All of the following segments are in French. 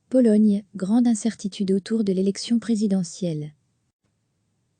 Pologne, grande incertitude autour de l'élection présidentielle.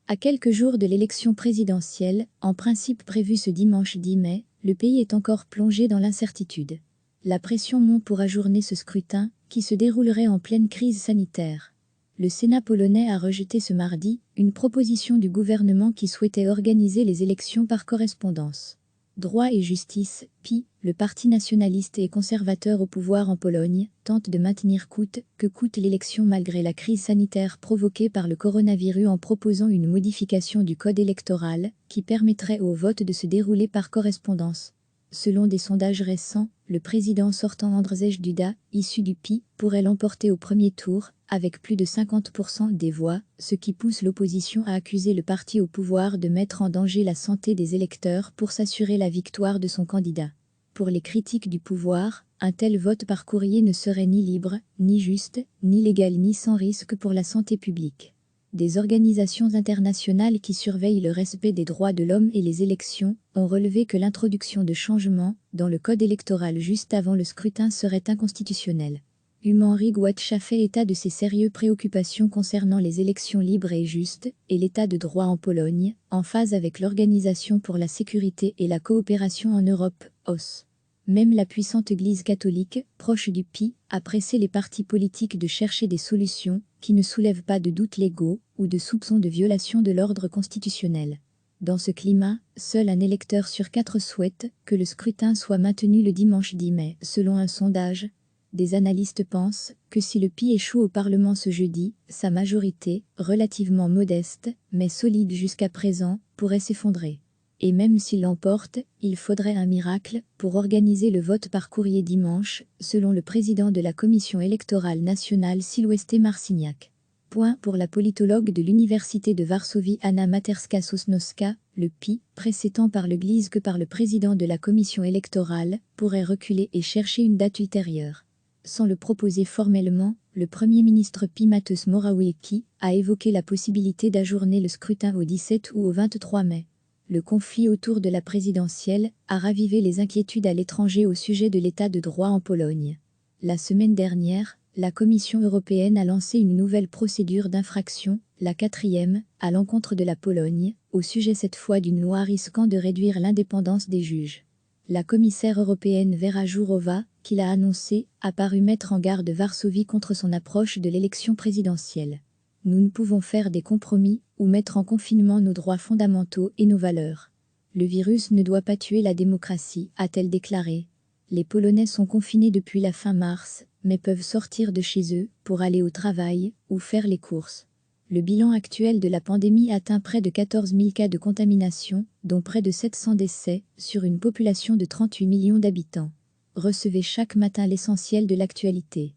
À quelques jours de l'élection présidentielle, en principe prévue ce dimanche 10 mai, le pays est encore plongé dans l'incertitude. La pression monte pour ajourner ce scrutin, qui se déroulerait en pleine crise sanitaire. Le Sénat polonais a rejeté ce mardi une proposition du gouvernement qui souhaitait organiser les élections par correspondance. Droit et Justice, PiS, le parti nationaliste et conservateur au pouvoir en Pologne, tente de maintenir coûte que coûte l'élection malgré la crise sanitaire provoquée par le coronavirus en proposant une modification du code électoral qui permettrait au vote de se dérouler par correspondance. Selon des sondages récents, le président sortant Andrzej Duda, issu du PiS, pourrait l'emporter au premier tour, avec plus de 50% des voix, ce qui pousse l'opposition à accuser le parti au pouvoir de mettre en danger la santé des électeurs pour s'assurer la victoire de son candidat. Pour les critiques du pouvoir, un tel vote par courrier ne serait ni libre, ni juste, ni légal ni sans risque pour la santé publique. Des organisations internationales qui surveillent le respect des droits de l'homme et les élections ont relevé que l'introduction de changements dans le code électoral juste avant le scrutin serait inconstitutionnelle. Human Rights Watch a fait état de ses sérieuses préoccupations concernant les élections libres et justes et l'état de droit en Pologne, en phase avec l'Organisation pour la sécurité et la coopération en Europe, OSCE. Même la puissante Église catholique, proche du PiS, a pressé les partis politiques de chercher des solutions qui ne soulèvent pas de doutes légaux ou de soupçons de violation de l'ordre constitutionnel. Dans ce climat, seul un électeur sur 4 souhaite que le scrutin soit maintenu le dimanche 10 mai, selon un sondage. Des analystes pensent que si le PiS échoue au Parlement ce jeudi, sa majorité, relativement modeste, mais solide jusqu'à présent, pourrait s'effondrer. Et même s'il l'emporte, il faudrait un miracle pour organiser le vote par courrier dimanche, selon le président de la Commission électorale nationale Silvestr Marciniak. Point pour la politologue de l'Université de Varsovie Anna Materska-Sosnowska, le PiS, précédent par l'Église que par le président de la Commission électorale, pourrait reculer et chercher une date ultérieure. Sans le proposer formellement, le Premier ministre PiS Mateusz Morawiecki a évoqué la possibilité d'ajourner le scrutin au 17 ou au 23 mai. Le conflit autour de la présidentielle a ravivé les inquiétudes à l'étranger au sujet de l'état de droit en Pologne. La semaine dernière, la Commission européenne a lancé une nouvelle procédure d'infraction, la 4e, à l'encontre de la Pologne, au sujet cette fois d'une loi risquant de réduire l'indépendance des juges. La commissaire européenne Vera Jourova, qui l'a annoncé, a paru mettre en garde Varsovie contre son approche de l'élection présidentielle. Nous ne pouvons faire des compromis ou mettre en confinement nos droits fondamentaux et nos valeurs. Le virus ne doit pas tuer la démocratie, a-t-elle déclaré. Les Polonais sont confinés depuis la fin mars, mais peuvent sortir de chez eux pour aller au travail ou faire les courses. Le bilan actuel de la pandémie atteint près de 14 000 cas de contamination, dont près de 700 décès, sur une population de 38 millions d'habitants. Recevez chaque matin l'essentiel de l'actualité.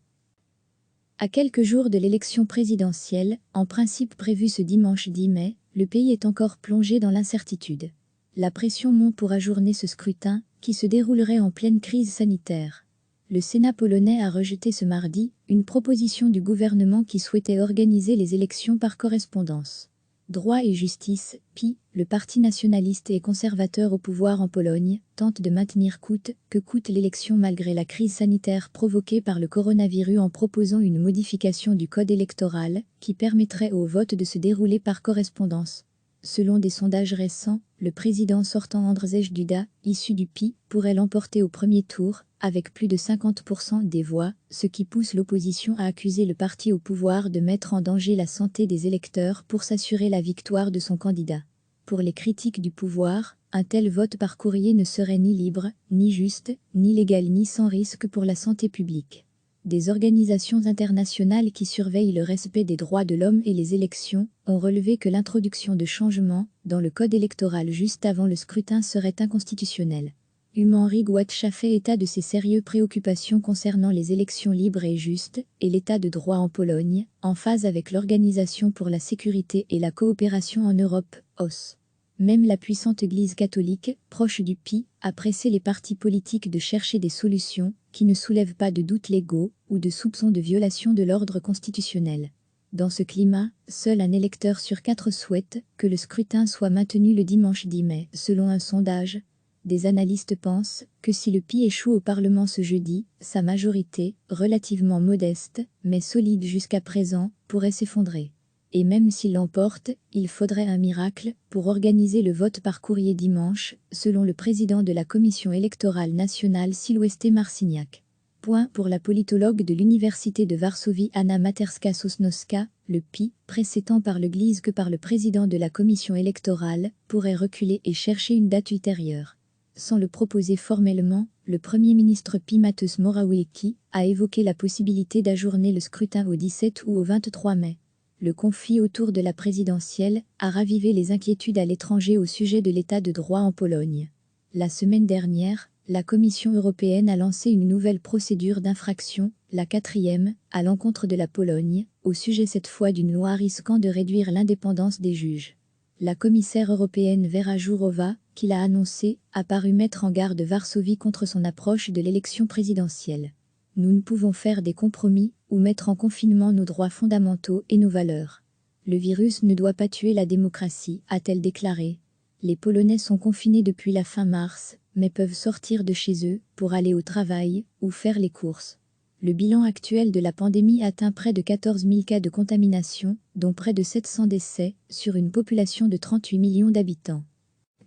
À quelques jours de l'élection présidentielle, en principe prévue ce dimanche 10 mai, le pays est encore plongé dans l'incertitude. La pression monte pour ajourner ce scrutin, qui se déroulerait en pleine crise sanitaire. Le Sénat polonais a rejeté ce mardi une proposition du gouvernement qui souhaitait organiser les élections par correspondance. Droit et Justice, PiS, le parti nationaliste et conservateur au pouvoir en Pologne, tente de maintenir coûte que coûte l'élection malgré la crise sanitaire provoquée par le coronavirus en proposant une modification du code électoral qui permettrait au vote de se dérouler par correspondance. Selon des sondages récents, le président sortant Andrzej Duda, issu du PiS, pourrait l'emporter au premier tour, avec plus de 50% des voix, ce qui pousse l'opposition à accuser le parti au pouvoir de mettre en danger la santé des électeurs pour s'assurer la victoire de son candidat. Pour les critiques du pouvoir, un tel vote par courrier ne serait ni libre, ni juste, ni légal ni sans risque pour la santé publique. Des organisations internationales qui surveillent le respect des droits de l'homme et les élections ont relevé que l'introduction de changements dans le code électoral juste avant le scrutin serait inconstitutionnelle. Human Rights Watch a fait état de ses sérieuses préoccupations concernant les élections libres et justes et l'état de droit en Pologne, en phase avec l'Organisation pour la sécurité et la coopération en Europe, OSCE. Même la puissante Église catholique, proche du PiS, a pressé les partis politiques de chercher des solutions qui ne soulèvent pas de doutes légaux ou de soupçons de violation de l'ordre constitutionnel. Dans ce climat, seul un électeur sur 4 souhaite que le scrutin soit maintenu le dimanche 10 mai, selon un sondage. des analystes pensent que si le PI échoue au Parlement ce jeudi, sa majorité, relativement modeste, mais solide jusqu'à présent, pourrait s'effondrer. Et même s'il l'emporte, il faudrait un miracle pour organiser le vote par courrier dimanche, selon le président de la Commission électorale nationale Silvestre Marciniak. Point pour la politologue de l'Université de Varsovie Anna Materska-Sosnowska, le PI, pressé tant par l'Église que par le président de la commission électorale, pourrait reculer et chercher une date ultérieure. Sans le proposer formellement, le Premier ministre PI Mateusz Morawiecki a évoqué la possibilité d'ajourner le scrutin au 17 ou au 23 mai. Le conflit autour de la présidentielle a ravivé les inquiétudes à l'étranger au sujet de l'état de droit en Pologne. La semaine dernière, la Commission européenne a lancé une nouvelle procédure d'infraction, la 4e, à l'encontre de la Pologne, au sujet cette fois d'une loi risquant de réduire l'indépendance des juges. La commissaire européenne Vera Jourova, qui l'a annoncé, a paru mettre en garde Varsovie contre son approche de l'élection présidentielle. Nous ne pouvons faire des compromis ou mettre en confinement nos droits fondamentaux et nos valeurs. Le virus ne doit pas tuer la démocratie, a-t-elle déclaré. Les Polonais sont confinés depuis la fin mars, mais peuvent sortir de chez eux pour aller au travail ou faire les courses. Le bilan actuel de la pandémie atteint près de 14 000 cas de contamination, dont près de 700 décès, sur une population de 38 millions d'habitants.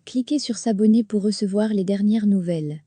Cliquez sur s'abonner pour recevoir les dernières nouvelles.